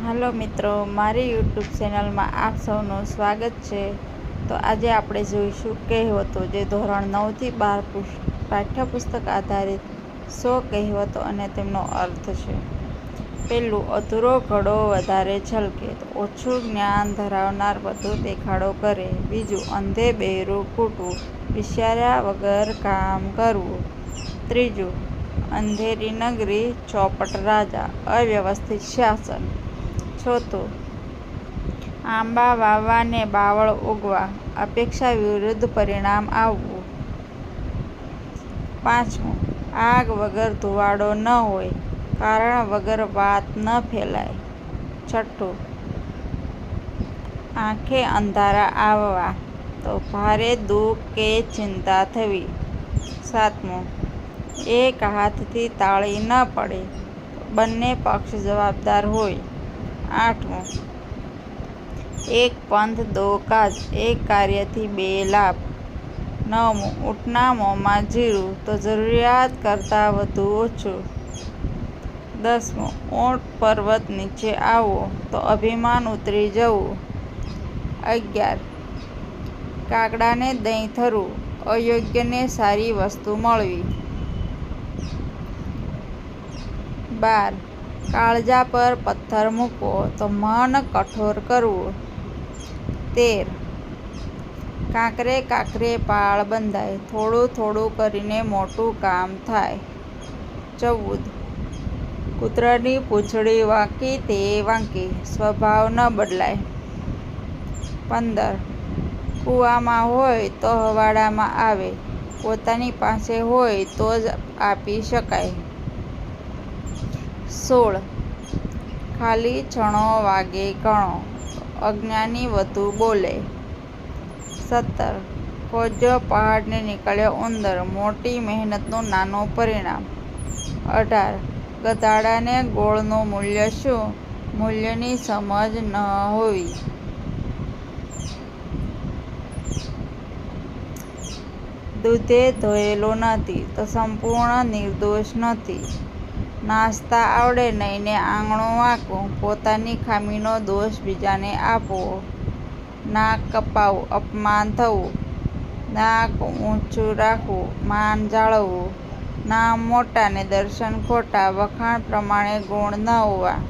હાલો મિત્રો, મારી યુટ્યુબ ચેનલમાં આપ સૌનું સ્વાગત છે. તો આજે આપણે જોઈશું કહેવતો, જે ધોરણ 9 થી 12 પાઠ્યપુસ્તક આધારિત 100 કહેવતો અને તેમનો અર્થ છે. પહેલું, અધૂરો ઘડો વધારે છલકે, તો ઓછું જ્ઞાન ધરાવનાર બધું દેખાડો કરે. બીજું, અંધે બહેરું કૂટવું, વિચાર્યા વગર કામ કરવું. ત્રીજું, અંધેરી નગરી ચોપટ રાજા, અવ્યવસ્થિત શાસન. ચોથું, આંબા વાવવા ને બાવળ ઉગવા, અપેક્ષા વિરુદ્ધ પરિણામ આવવું. પાંચમું, આગ વગર ધુવાડો ન હોય, કારણ વગર વાત ન ફેલાય. છઠ્ઠું, આંખે અંધારા આવવા, તો ભારે દુઃખ કે ચિંતા થવી. સાતમું, એક હાથથી તાળી ન પડે, બંને પક્ષ જવાબદાર હોય. આઠમું, એક પંથ દો કાજ, એક કાર્યથી બે લાભ. નવમું, ઊંટના મોંમાં જીરું, તો જરૂરિયાત કરતાં વધુ ઓછું. 10મું, ઊંટ પર્વત નીચે આવવો, તો અભિમાન ઉતરી જવું. 11, કાગડાને દહીં થરવું, અયોગ્યને સારી વસ્તુ મળવી. 12, કાળજા પર પથ્થર મૂકવો, તો મન કઠોર કરવું. 13, કાંકરે કાંકરે પાળ બંધાય, થોડું થોડું કરીને મોટું કામ થાય. 14, કૂતરાની પૂંછડી વાંકી તે વાંકી, સ્વભાવ ન બદલાય. 15, કૂવામાં હોય તો હવાડામાં આવે, પોતાની પાસે હોય તો જ આપી શકાય. 16, ખાલી છણો વાગે ઘણો, અજ્ઞાની વધુ બોલે. 17, ખોજ્યો પહાડ ને નીકળ્યો ઉંદર, મોટી મહેનતનું નાનું પરિણામ. 18, ગધાડાને ગોળનું મૂલ્ય શું, મૂલ્યની સમજ ન હોવી. દૂધે ધોયેલો નથી, તો સંપૂર્ણ નિર્દોષ નથી. નાસતા આવડે નહીં ને આંગણું વાંકવું, પોતાની ખામીનો દોષ બીજાને આપવો. નાક કપાવવું, અપમાન થવું. નાક ઊંચું રાખવું, માન જાળવવું. નામ મોટા ને દર્શન ખોટા, વખાણ પ્રમાણે ગુણ ન હોવા.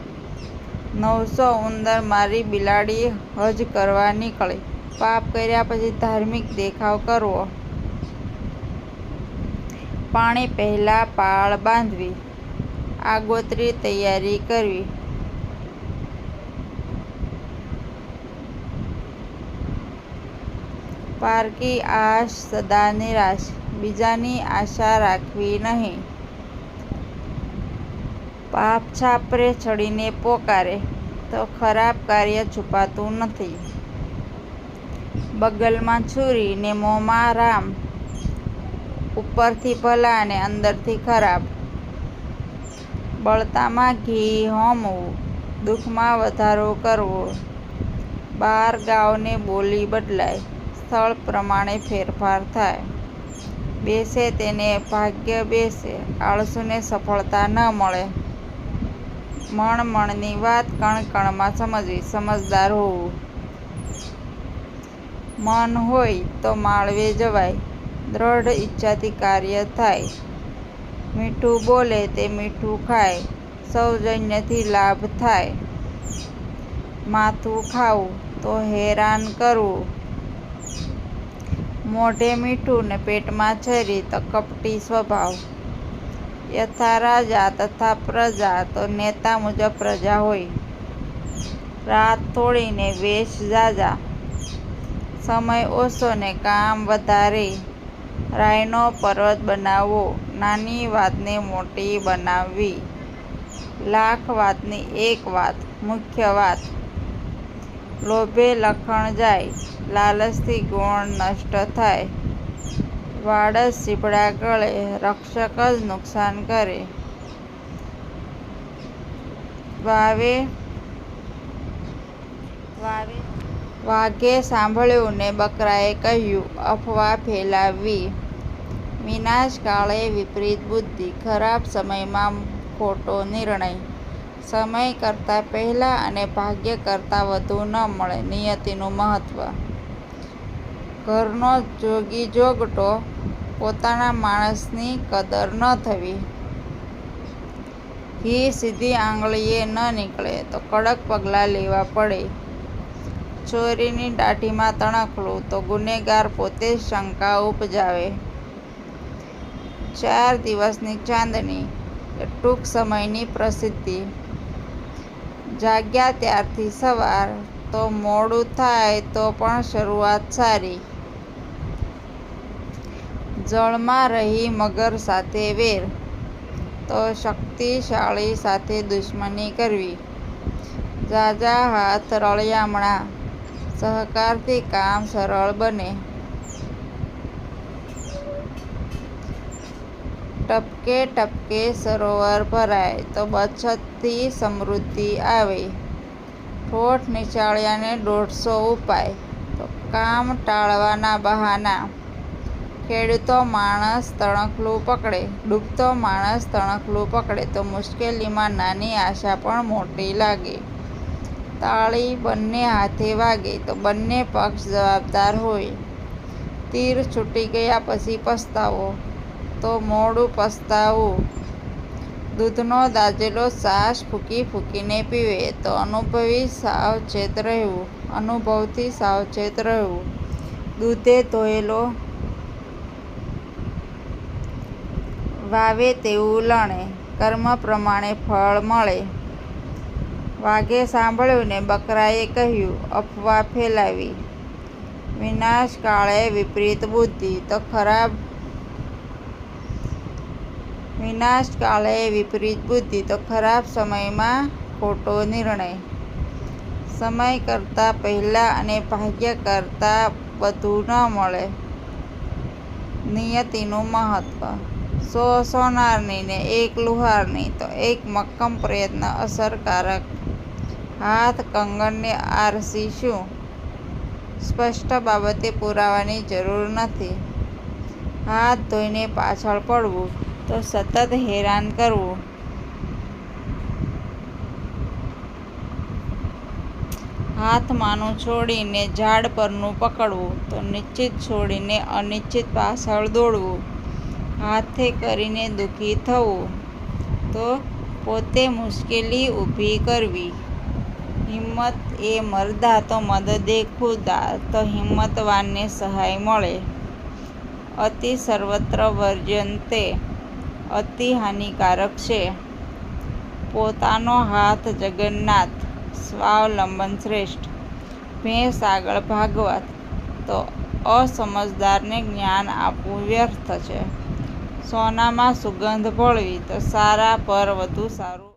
900 ઉંદર મારી બિલાડી હજ કરવા નીકળી, પાપ કર્યા પછી ધાર્મિક દેખાવ કરવો. પાણી પહેલા પાળ બાંધવી, આગોતરી તૈયારી કરવી. પારકી આશ સદા નિરાશ, બીજાની આશા રાખવી નહીં. પાપ છાપરે ચડીને પોકારે, તો ખરાબ કાર્ય છુપાતું નથી. બગલમાં છુરી ને મોંમાં રામ, ઉપરથી ભલા ને અંદરથી ખરાબ. બળતામાં ઘી હોમવું, દુઃખમાં વધારો કરવો. 12 ગાઉને બોલી બદલાય, સ્થળ પ્રમાણે ફેરફાર થાય. બેસે તેને ભાગ્ય બેસે, આળસુને સફળતા ન મળે. મણ મણની વાત કણ કણમાં સમજવી, સમજદાર હોવું. મન હોય તો માળવે જવાય, દ્રઢ ઈચ્છાથી કાર્ય થાય. મીઠું બોલે તે મીઠું ખાય, સૌજન્યથી લાભ થાય. માથું ખાવું તો હેરાન કરવું. મોઢે મીઠું ને પેટમાં છરી, તો કપટી સ્વભાવ. યથા રાજા તથા પ્રજા, તો નેતા મુજબ પ્રજા હોય. રાત થોડી ને વેશ ઝાઝા, સમય ઓછો ને કામ વધારે. રાઈનો પર્વત બનાવવો, નાની વાતને મોટી બનાવવી. લાખ વાતની એક વાત, મુખ્ય વાત. લોભે લખણ જાય, લાલચથી ગુણ નષ્ટ થાય. વાડસ ચીભડા ગળે, રક્ષક જ નુકસાન કરે. વાઘે સાંભળ્યું ને બકરાએ કહ્યું, અફવા ફેલાવવી. વિનાશ કાળે વિપરીત બુદ્ધિ, ખરાબ સમયમાં ખોટો નિર્ણય. સમય કરતાં પહેલાં અને ભાગ્ય કરતાં વધુ ન મળે. નિયતિનું મહત્વ. ઘરનો જોગી જોગટો, પોતાના માણસની કદર ન થવી. ઘી સીધી આંગળીએ ન નીકળે તો કડક પગલાં લેવા પડે. ચોરીની દાઢીમાં તણખલું તો ગુનેગાર પોતે જ શંકા ઉપજાવે. 4 દિવસની ચાંદની એ ટૂંક સમયની પ્રસિદ્ધિ. જાગ્યા ત્યારથી સવાર, તો મોડું થાય તો પણ શરૂઆત સારી. જળમાં રહી મગર સાથે વેર, તો શક્તિશાળી સાથે દુશ્મની કરવી. ઝાઝા હાથ રળિયામણા, સહકારથી કામ સરળ બને. ટપકે ટપકે સરોવર ભરાય, તો બચતથી સમૃદ્ધિ આવે. ઠોઠ નિચાળ્યાને 150 ઉપાય, તો કામ ટાળવાના બહાના. ડૂબતો માણસ તણખલું પકડે, તો મુશ્કેલીમાં નાની આશા પણ મોટી લાગે. તાળી બંને હાથે વાગે, તો બંને પક્ષ જવાબદાર હોય. તીર છૂટી ગયા પછી પસ્તાવો, તો મોડું પસ્તાવું. દૂધનો દાઝેલો છાશ ફૂંકી ફૂંકીને પીવે, તો અનુભવથી સાવચેત રહેવું. દૂધે ધોયેલો વાવે તેવું લણે, કર્મ પ્રમાણે ફળ મળે. વાઘે સાંભળ્યું ને બકરાએ કહ્યું, અફવા ફેલાવી. વિનાશકાળે વિપરીત બુદ્ધિ, તો ખરાબ સમયમાં ખોટો નિર્ણય. સમય કરતાં પહેલાં અને ભાગ્ય કરતાં વધુ ન મળે. નિયતિનું મહત્વ. 100 સોનારની ને 1 લુહારની, તો 1 મક્કમ પ્રયત્ન અસરકારક. હાથ કંગનને આરસી શું? સ્પષ્ટ બાબતે પુરાવાની જરૂર નથી. હાથ ધોઈને પાછળ પડવું, તો સતત હેરાન કરવું. હાથમાંનું છોડીને ઝાડ પરનું પકડવું, તો નિશ્ચિત છોડીને અનિશ્ચિત પાછળ દોડવું. હાથે કરીને દુઃખી થવું, તો પોતે મુશ્કેલી ઊભી કરવી. હિંમત એ મર્દા, તો મદદે ખુદા, તો હિંમતવાનને સહાય મળે. અતિ સર્વત્ર વર્જયતે, અતિ હાનિકારક છે. પોતાનો હાથ જગન્નાથ, સ્વાવલંબન શ્રેષ્ઠ. ભેંસ આગળ ભાગવત, તો અસમજદારને જ્ઞાન આપવું વ્યર્થ છે. સોનામાં સુગંધ ભળવી, તો સારા પર વધુ સારું.